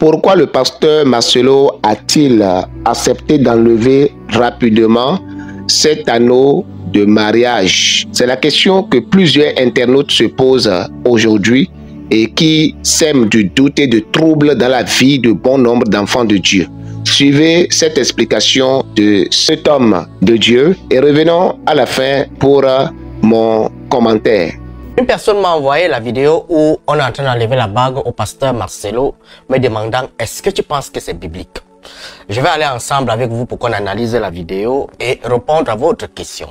pourquoi le pasteur Marcelo a-t-il accepté d'enlever rapidement cet anneau de mariage? C'est la question que plusieurs internautes se posent aujourd'hui et qui sème du doute et de troubles dans la vie de bon nombre d'enfants de Dieu. Suivez cette explication de cet homme de Dieu et revenons à la fin pour mon commentaire. Une personne m'a envoyé la vidéo où on est en train d'enlever la bague au pasteur Marcelo, me demandant est-ce que tu penses que c'est biblique? Je vais aller ensemble avec vous pour qu'on analyse la vidéo et répondre à votre question.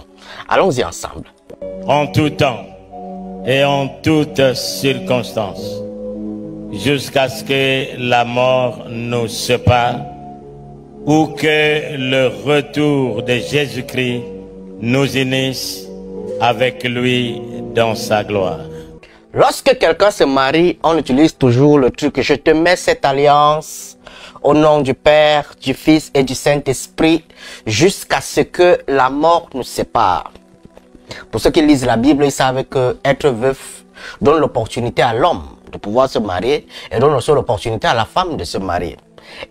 Allons-y ensemble. En tout temps et en toutes circonstances, jusqu'à ce que la mort nous sépare ou que le retour de Jésus-Christ nous unisse avec lui dans sa gloire. Lorsque quelqu'un se marie, on utilise toujours le truc « je te mets cette alliance au nom du Père, du Fils et du Saint-Esprit jusqu'à ce que la mort nous sépare ». Pour ceux qui lisent la Bible, ils savent que être veuf donne l'opportunité à l'homme de pouvoir se marier et donne aussi l'opportunité à la femme de se marier.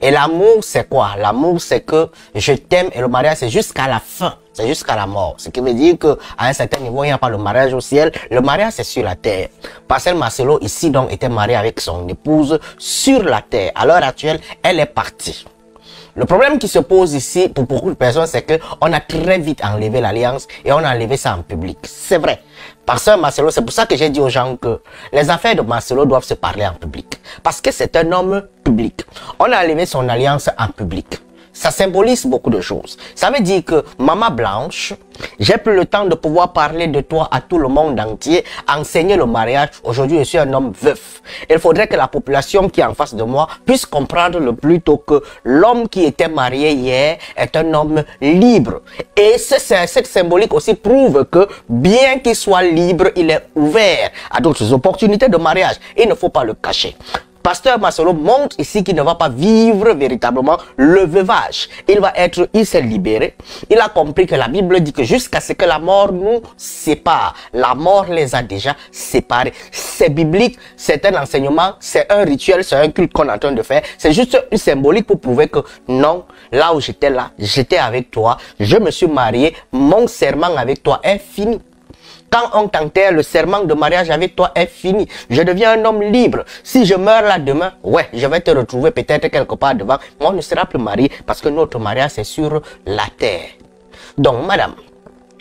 Et l'amour, c'est quoi? L'amour, c'est que je t'aime et le mariage, c'est jusqu'à la fin. C'est jusqu'à la mort. Ce qui veut dire qu'à un certain niveau, il n'y a pas le mariage au ciel. Le mariage, c'est sur la terre. Pasteur Marcelo, ici, donc, était marié avec son épouse sur la terre. À l'heure actuelle, elle est partie. Le problème qui se pose ici, pour beaucoup de personnes, c'est qu'on a très vite enlevé l'alliance et on a enlevé ça en public. C'est vrai. Pasteur Marcelo, c'est pour ça que j'ai dit aux gens que les affaires de Marcelo doivent se parler en public. Parce que c'est un homme public. On a enlevé son alliance en public. Ça symbolise beaucoup de choses. Ça veut dire que, Maman Blanche, j'ai plus le temps de pouvoir parler de toi à tout le monde entier, enseigner le mariage. Aujourd'hui, je suis un homme veuf. Il faudrait que la population qui est en face de moi puisse comprendre le plus tôt que l'homme qui était marié hier est un homme libre. Et ce symbolique aussi prouve que, bien qu'il soit libre, il est ouvert à d'autres opportunités de mariage. Il ne faut pas le cacher. Pasteur Marcelo montre ici qu'il ne va pas vivre véritablement le veuvage. Il s'est libéré. Il a compris que la Bible dit que jusqu'à ce que la mort nous sépare. La mort les a déjà séparés. C'est biblique, c'est un enseignement, c'est un rituel, c'est un culte qu'on est en train de faire. C'est juste une symbolique pour prouver que non, là où j'étais là, j'étais avec toi, je me suis marié, mon serment avec toi est fini. Quand on t'enterre, le serment de mariage avec toi est fini. Je deviens un homme libre. Si je meurs là demain, ouais, je vais te retrouver peut-être quelque part devant. Mais on ne sera plus marié parce que notre mariage c'est sur la terre. Donc, madame,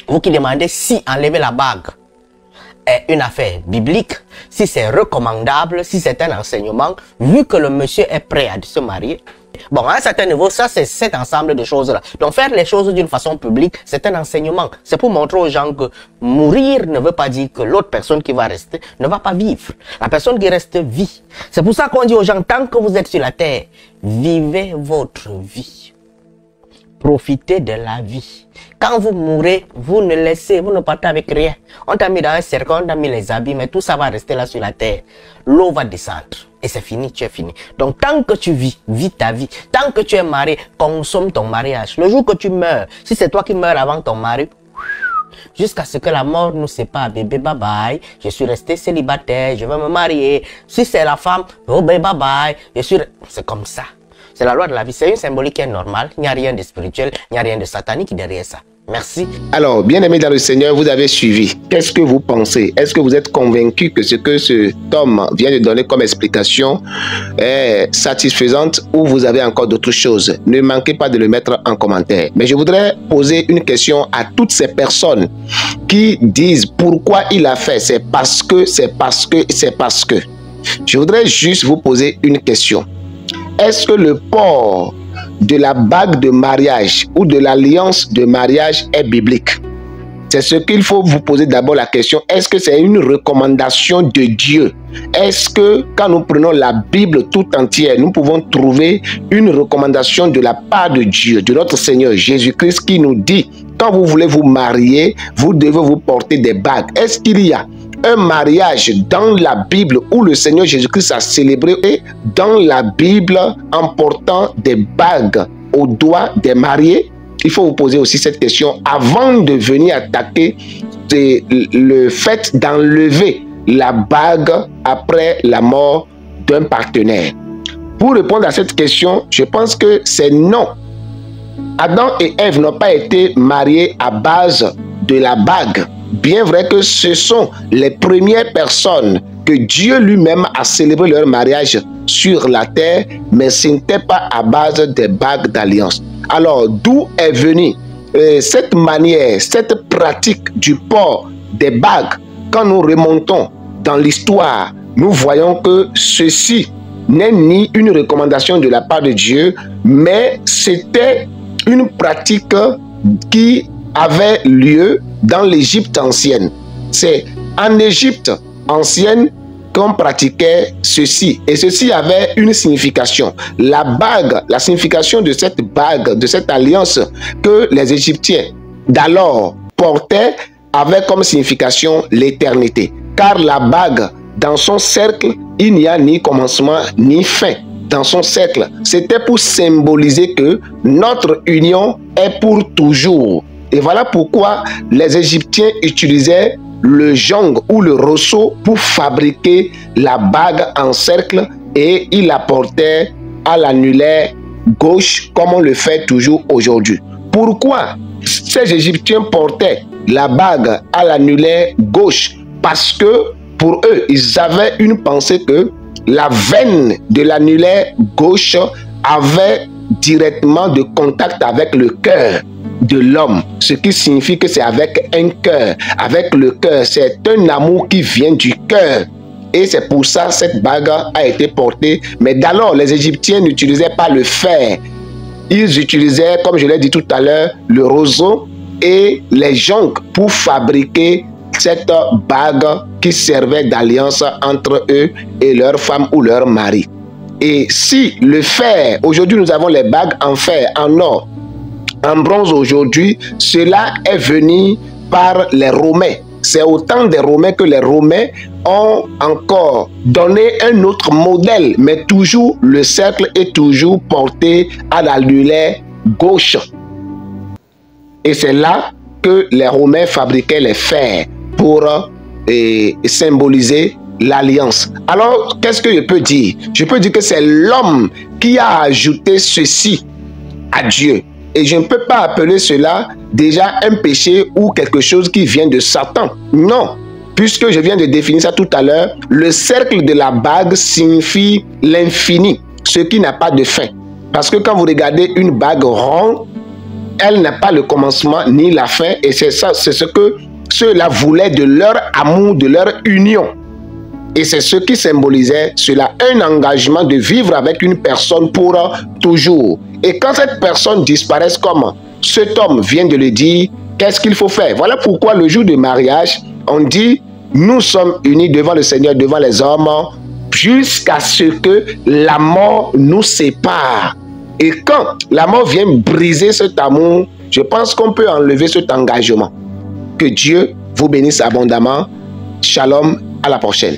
vous qui demandez si enlever la bague est une affaire biblique, si c'est recommandable, si c'est un enseignement, vu que le monsieur est prêt à se marier, bon, à un certain niveau, ça c'est cet ensemble de choses-là. Donc faire les choses d'une façon publique, c'est un enseignement. C'est pour montrer aux gens que mourir ne veut pas dire que l'autre personne qui va rester ne va pas vivre. La personne qui reste vit. C'est pour ça qu'on dit aux gens, tant que vous êtes sur la terre, vivez votre vie. Profitez de la vie. Quand vous mourrez, vous ne partez avec rien. On t'a mis dans un cercle, on t'a mis les habits, mais tout ça va rester là sur la terre. L'eau va descendre. Et c'est fini, tu es fini. Donc, tant que tu vis, vis ta vie. Tant que tu es marié, consomme ton mariage. Le jour que tu meurs, si c'est toi qui meurs avant ton mari, jusqu'à ce que la mort nous sépare, bébé, bye bye, je suis resté célibataire, je vais me marier. Si c'est la femme, oh bébé, bye bye, c'est comme ça. C'est la loi de la vie, c'est une symbolique qui est normale, il n'y a rien de spirituel, il n'y a rien de satanique derrière ça. Merci. Alors, bien-aimés dans le Seigneur, vous avez suivi. Qu'est-ce que vous pensez? Est-ce que vous êtes convaincu que ce que cet homme vient de donner comme explication est satisfaisante ou vous avez encore d'autres choses? Ne manquez pas de le mettre en commentaire. Mais je voudrais poser une question à toutes ces personnes qui disent pourquoi il a fait. C'est parce que, c'est parce que, c'est parce que. Je voudrais juste vous poser une question. Est-ce que le port de la bague de mariage ou de l'alliance de mariage est biblique? C'est ce qu'il faut vous poser d'abord la question. Est-ce que c'est une recommandation de Dieu? Est-ce que quand nous prenons la Bible tout entière, nous pouvons trouver une recommandation de la part de Dieu, de notre Seigneur Jésus-Christ qui nous dit, quand vous voulez vous marier, vous devez vous porter des bagues. Est-ce qu'il y a un mariage dans la Bible où le Seigneur Jésus-Christ a célébré et dans la Bible en portant des bagues au doigt des mariés? Il faut vous poser aussi cette question avant de venir attaquer le fait d'enlever la bague après la mort d'un partenaire. Pour répondre à cette question, je pense que c'est non. Adam et Ève n'ont pas été mariés à base de la bague. Bien vrai que ce sont les premières personnes que Dieu lui-même a célébré leur mariage sur la terre, mais ce n'était pas à base des bagues d'alliance. Alors, d'où est venue cette manière, cette pratique du port des bagues? Quand nous remontons dans l'histoire, nous voyons que ceci n'est ni une recommandation de la part de Dieu, mais c'était une pratique qui avait lieu dans l'Égypte ancienne. C'est en Égypte ancienne qu'on pratiquait ceci. Et ceci avait une signification. La bague, la signification de cette bague, de cette alliance que les Égyptiens d'alors portaient, avait comme signification l'éternité. Car la bague, dans son cercle, il n'y a ni commencement ni fin. Dans son cercle, c'était pour symboliser que notre union est pour toujours. Et voilà pourquoi les Égyptiens utilisaient le jonc ou le rosseau pour fabriquer la bague en cercle et ils la portaient à l'annulaire gauche comme on le fait toujours aujourd'hui. Pourquoi ces Égyptiens portaient la bague à l'annulaire gauche? Parce que pour eux, ils avaient une pensée que la veine de l'annulaire gauche avait directement de contact avec le cœur de l'homme, ce qui signifie que c'est avec un cœur, avec le cœur, c'est un amour qui vient du cœur. Et c'est pour ça que cette bague a été portée. Mais d'alors, les Égyptiens n'utilisaient pas le fer. Ils utilisaient, comme je l'ai dit tout à l'heure, le roseau et les joncs pour fabriquer cette bague qui servait d'alliance entre eux et leur femme ou leur mari. Et si le fer, aujourd'hui nous avons les bagues en fer, en or, en bronze aujourd'hui, cela est venu par les Romains. C'est au temps des Romains que les Romains ont encore donné un autre modèle, mais toujours le cercle est toujours porté à l'annulaire gauche. Et c'est là que les Romains fabriquaient les fers pour symboliser l'alliance. Alors, qu'est-ce que je peux dire? Je peux dire que c'est l'homme qui a ajouté ceci à Dieu. Et je ne peux pas appeler cela déjà un péché ou quelque chose qui vient de Satan. Non, puisque je viens de définir ça tout à l'heure, le cercle de la bague signifie l'infini, ce qui n'a pas de fin. Parce que quand vous regardez une bague ronde, elle n'a pas le commencement ni la fin. Et c'est ça, c'est ce que ceux-là voulaient de leur amour, de leur union. Et c'est ce qui symbolisait cela, un engagement de vivre avec une personne pour toujours. Et quand cette personne disparaît, comme cet homme vient de le dire, qu'est-ce qu'il faut faire? Voilà pourquoi le jour du mariage, on dit, nous sommes unis devant le Seigneur, devant les hommes, jusqu'à ce que la mort nous sépare. Et quand la mort vient briser cet amour, je pense qu'on peut enlever cet engagement. Que Dieu vous bénisse abondamment. Shalom, à la prochaine.